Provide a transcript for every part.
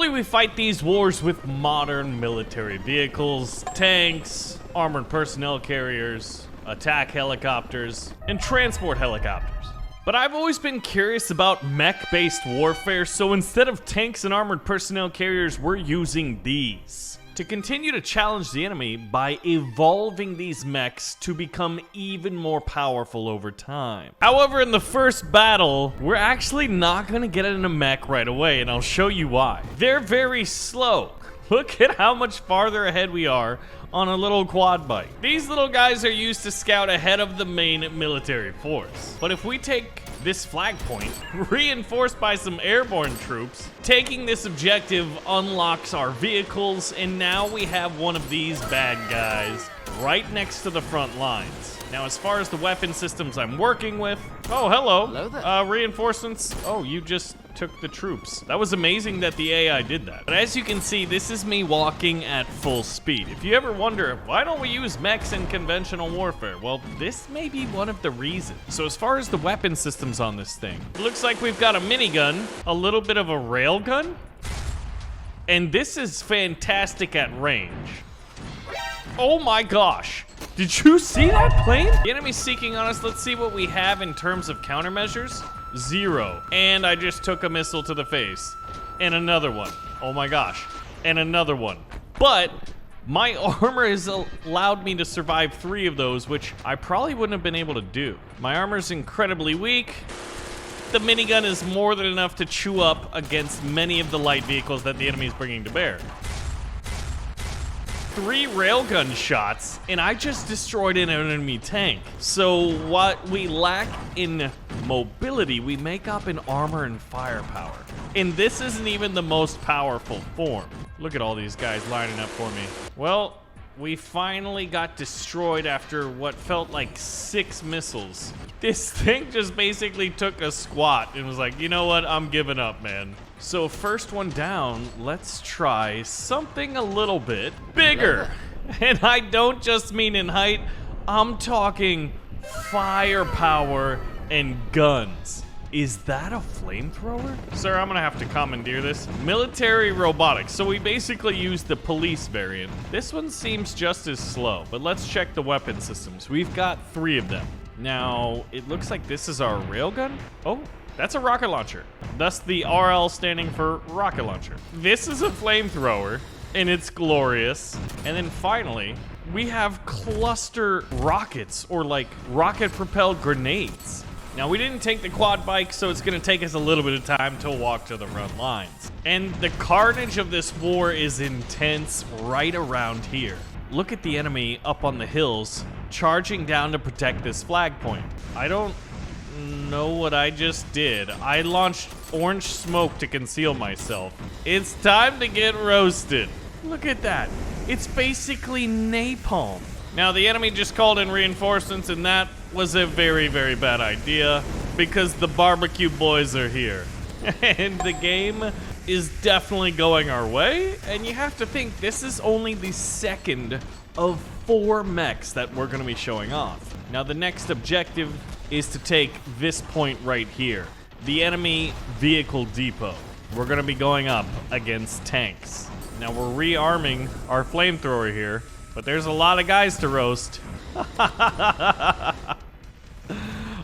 Normally we fight these wars with modern military vehicles, tanks, armored personnel carriers, attack helicopters, and transport helicopters. But I've always been curious about mech-based warfare, so instead of tanks and armored personnel carriers, we're using these to continue to challenge the enemy by evolving these mechs to become even more powerful over time. However, in the first battle, we're actually not gonna get in a mech right away, and I'll show you why. They're very slow. Look at how much farther ahead we are on a little quad bike. These little guys are used to scout ahead of the main military force. But if we take this flag point, reinforced by some airborne troops, taking this objective unlocks our vehicles, and now we have one of these bad guys right next to the front lines. Now, as far as the weapon systems I'm working with, oh, hello. Hello there. Reinforcements. Oh, you just took the troops. That was amazing that the AI did that. But as you can see, this is me walking at full speed. If you ever wonder, why don't we use mechs in conventional warfare? Well, this may be one of the reasons. So as far as the weapon systems on this thing, it looks like we've got a minigun, a little bit of a railgun, and this is fantastic at range. Oh my gosh. Did you see that plane? The enemy's seeking on us. Let's see what we have in terms of countermeasures. 0. And I just took a missile to the face. And another one. Oh my gosh. And another one. But my armor has allowed me to survive 3 of those, which I probably wouldn't have been able to do. My armor's incredibly weak. The minigun is more than enough to chew up against many of the light vehicles that the enemy is bringing to bear. 3 railgun shots, and I just destroyed an enemy tank. So what we lack in mobility, we make up in armor and firepower. And this isn't even the most powerful form. Look at all these guys lining up for me. Well, we finally got destroyed after what felt like 6 missiles. This thing just basically took a squat and was like, you know what, I'm giving up, man. So first one down, let's try something a little bit bigger. And I don't just mean in height, I'm talking firepower and guns. Is that a flamethrower? Sir, I'm gonna have to commandeer this. Military robotics. So we basically use the police variant. This one seems just as slow, but let's check the weapon systems. We've got 3 of them. Now, it looks like this is our railgun. Oh, that's a rocket launcher. Thus the RL standing for rocket launcher. This is a flamethrower, and it's glorious. And then finally, we have cluster rockets, or like rocket-propelled grenades. Now, we didn't take the quad bike, so it's gonna take us a little bit of time to walk to the front lines. And the carnage of this war is intense right around here. Look at the enemy up on the hills, charging down to protect this flag point. I don't know what I just did. I launched orange smoke to conceal myself. It's time to get roasted. Look at that. It's basically napalm. Now, the enemy just called in reinforcements, and that was a very, very bad idea because the barbecue boys are here. And the game is definitely going our way, and you have to think this is only the second of 4 mechs that we're going to be showing off. Now, the next objective is to take this point right here, the enemy vehicle depot. We're going to be going up against tanks. Now, we're rearming our flamethrower here, but there's a lot of guys to roast.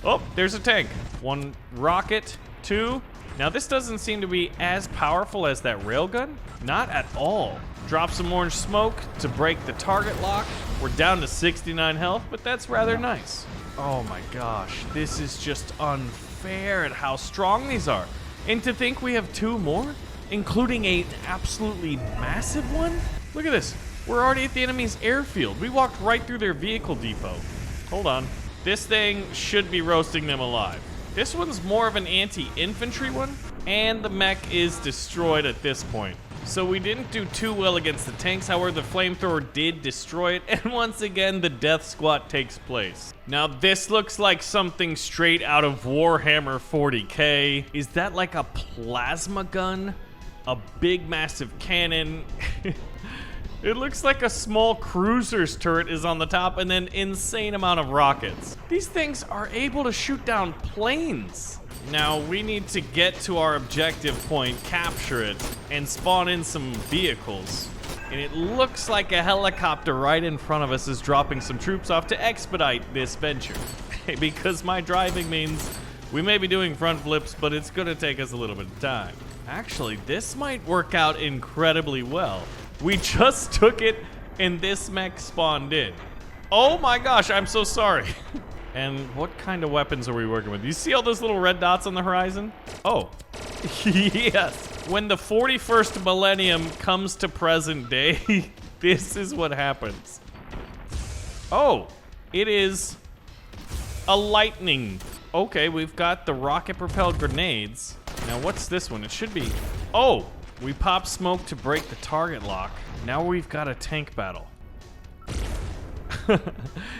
Oh, there's a tank. 1 rocket, 2. Now, this doesn't seem to be as powerful as that railgun. Not at all. Drop some orange smoke to break the target lock. We're down to 69 health, but that's rather nice. Oh my gosh, this is just unfair at how strong these are. And to think we have 2 more, including an absolutely massive one? Look at this. We're already at the enemy's airfield. We walked right through their vehicle depot. Hold on. This thing should be roasting them alive. This one's more of an anti-infantry one, and the mech is destroyed at this point. So we didn't do too well against the tanks. However, the flamethrower did destroy it, and once again, the death squat takes place. Now, this looks like something straight out of Warhammer 40K. Is that like a plasma gun? A big, massive cannon? It looks like a small cruiser's turret is on the top and then insane amount of rockets. These things are able to shoot down planes. Now, we need to get to our objective point, capture it, and spawn in some vehicles. And it looks like a helicopter right in front of us is dropping some troops off to expedite this venture. Because my driving means we may be doing front flips, but it's gonna take us a little bit of time. Actually, this might work out incredibly well. We just took it, and this mech spawned in. Oh my gosh, I'm so sorry. And what kind of weapons are we working with? You see all those little red dots on the horizon? Oh, yes. When the 41st millennium comes to present day, this is what happens. Oh, it is a lightning. Okay, we've got the rocket-propelled grenades. Now, what's this one? It should be... Oh, we pop smoke to break the target lock. Now we've got a tank battle.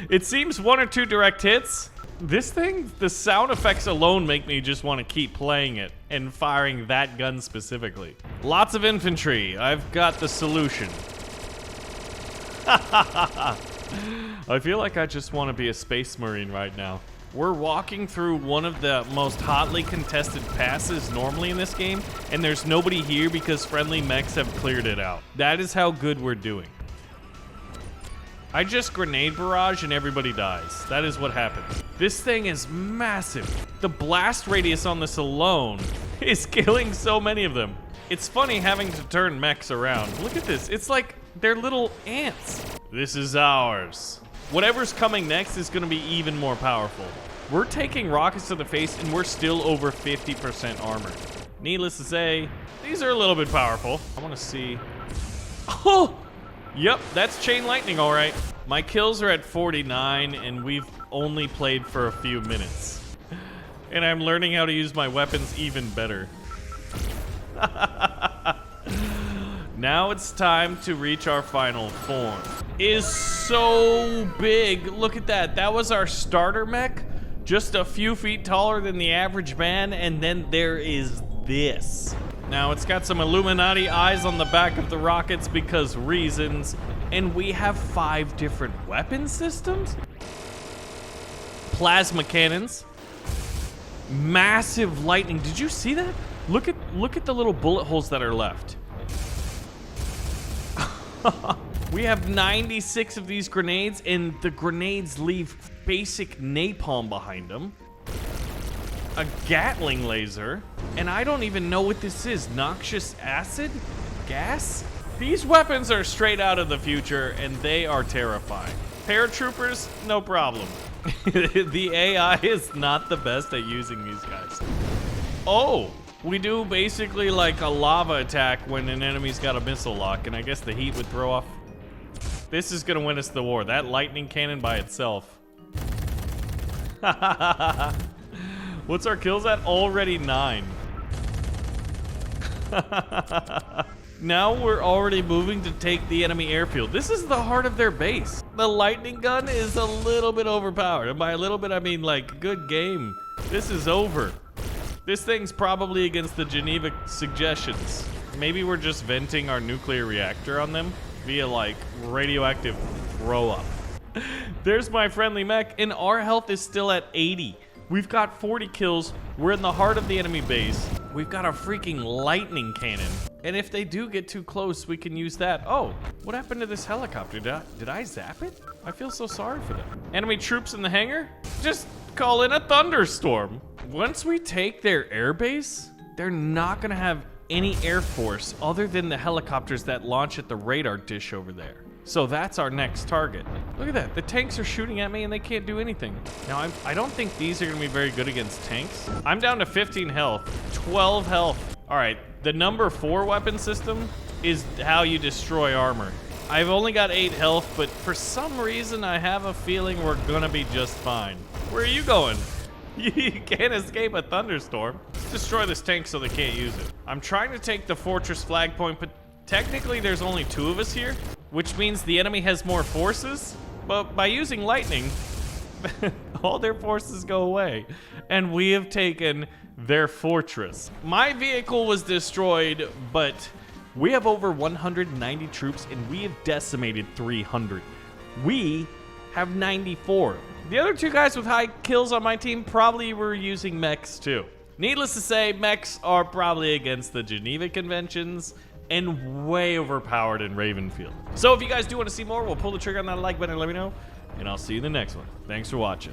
It seems 1 or 2 direct hits. This thing, the sound effects alone make me just want to keep playing it and firing that gun specifically. Lots of infantry. I've got the solution. I feel like I just want to be a space marine right now. We're walking through one of the most hotly contested passes normally in this game, and there's nobody here because friendly mechs have cleared it out. That is how good we're doing. I just grenade barrage and everybody dies. That is what happens. This thing is massive. The blast radius on this alone is killing so many of them. It's funny having to turn mechs around. Look at this. It's like they're little ants. This is ours. Whatever's coming next is gonna be even more powerful. We're taking rockets to the face and we're still over 50% armored. Needless to say, these are a little bit powerful. I wanna see. Oh! Yep, that's chain lightning, all right. My kills are at 49, and we've only played for a few minutes. And I'm learning how to use my weapons even better. Now it's time to reach our final form. Is so big. Look at that. That was our starter mech, just a few feet taller than the average man, and then there is this. Now, it's got some Illuminati eyes on the back of the rockets because reasons, and we have 5 different weapon systems? Plasma cannons. Massive lightning. Did you see that? Look at the little bullet holes that are left. We have 96 of these grenades, and the grenades leave basic napalm behind them. A Gatling laser, and I don't even know what this is. Noxious acid? Gas? These weapons are straight out of the future, and they are terrifying. Paratroopers, no problem. The AI is not the best at using these guys. Oh, we do basically like a lava attack when an enemy's got a missile lock, and I guess the heat would throw off. This is gonna win us the war. That lightning cannon by itself. What's our kills at? Already 9. Now we're already moving to take the enemy airfield. This is the heart of their base. The lightning gun is a little bit overpowered. And by a little bit, I mean like, good game. This is over. This thing's probably against the Geneva suggestions. Maybe we're just venting our nuclear reactor on them via like radioactive throw up. There's my friendly mech, and our health is still at 80. We've got 40 kills. We're in the heart of the enemy base. We've got a freaking lightning cannon. And if they do get too close, we can use that. Oh, what happened to this helicopter? Did I zap it? I feel so sorry for them. Enemy troops in the hangar? Just call in a thunderstorm. Once we take their airbase, they're not gonna have any air force other than the helicopters that launch at the radar dish over there. So that's our next target. Look at that. The tanks are shooting at me and they can't do anything. Now, I don't think these are going to be very good against tanks. I'm down to 15 health, 12 health. All right, the number 4 weapon system is how you destroy armor. I've only got 8 health, but for some reason, I have a feeling we're going to be just fine. Where are you going? You can't escape a thunderstorm. Let's destroy this tank so they can't use it. I'm trying to take the fortress flag point, but technically there's only 2 of us here, which means the enemy has more forces, but by using lightning, all their forces go away, and we have taken their fortress. My vehicle was destroyed, but we have over 190 troops, and we have decimated 300. We have 94. The other 2 guys with high kills on my team probably were using mechs too. Needless to say, mechs are probably against the Geneva Conventions and way overpowered in Ravenfield. So if you guys do want to see more, we'll pull the trigger on that like button and let me know, and I'll see you in the next one. Thanks for watching.